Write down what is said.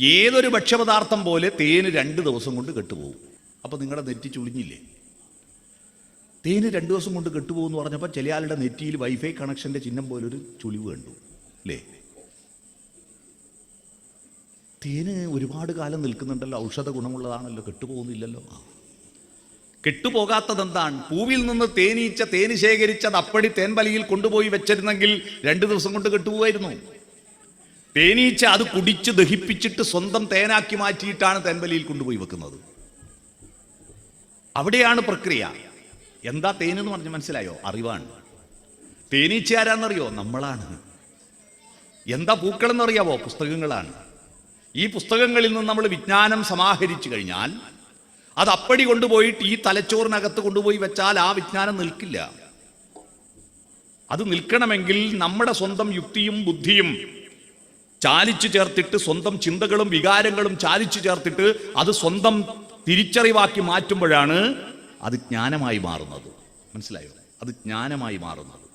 ഏതൊരു ഭക്ഷ്യപദാർത്ഥം പോലെ തേന് 2 ദിവസം കൊണ്ട് കെട്ടുപോകും. അപ്പോൾ നിങ്ങളുടെ നെറ്റി ചുളിഞ്ഞില്ലേ? തേന് 2 ദിവസം കൊണ്ട് കെട്ടുപോകുമെന്ന് പറഞ്ഞപ്പോൾ ചില ആളുടെ നെറ്റിയിൽ വൈഫൈ കണക്ഷൻ്റെ ചിഹ്നം പോലൊരു ചുളിവ് കണ്ടു അല്ലേ? തേന് ഒരുപാട് കാലം നിൽക്കുന്നുണ്ടല്ലോ, ഔഷധ ഗുണമുള്ളതാണല്ലോ, കെട്ടുപോകുന്നില്ലല്ലോ. കെട്ടുപോകാത്തത് എന്താണ്? പൂവിൽ നിന്ന് തേനീച്ച തേന് ശേഖരിച്ചത് അപ്പടി തേൻവലിയിൽ കൊണ്ടുപോയി വെച്ചിരുന്നെങ്കിൽ 2 ദിവസം കൊണ്ട് കെട്ടുപോകായിരുന്നു. തേനീച്ച അത് കുടിച്ച് ദഹിപ്പിച്ചിട്ട് സ്വന്തം തേനാക്കി മാറ്റിയിട്ടാണ് തേൻവലിയിൽ കൊണ്ടുപോയി വെക്കുന്നത്. അവിടെയാണ് പ്രക്രിയ. എന്താ തേനെന്ന് പറഞ്ഞ് മനസ്സിലായോ? അറിവാണ്. തേനീച്ച ആരാന്നറിയോ? നമ്മളാണ്. എന്താ പൂക്കളെന്നറിയാവോ? പുസ്തകങ്ങളാണ്. ഈ പുസ്തകങ്ങളിൽ നിന്ന് നമ്മൾ വിജ്ഞാനം സമാഹരിച്ചു കഴിഞ്ഞാൽ അത് അപ്പടി കൊണ്ടുപോയിട്ട് ഈ തലച്ചോറിനകത്ത് കൊണ്ടുപോയി വെച്ചാൽ ആ വിജ്ഞാനം നിൽക്കില്ല. അത് നിൽക്കണമെങ്കിൽ നമ്മുടെ സ്വന്തം യുക്തിയും ബുദ്ധിയും ചാലിച്ചു ചേർത്തിട്ട്, സ്വന്തം ചിന്തകളും വികാരങ്ങളും ചാലിച്ചു ചേർത്തിട്ട് അത് സ്വന്തം തിരിച്ചറിവാക്കി മാറ്റുമ്പോഴാണ് അത് ജ്ഞാനമായി മാറുന്നത്. മനസ്സിലായോ? അത് ജ്ഞാനമായി മാറുന്നത്.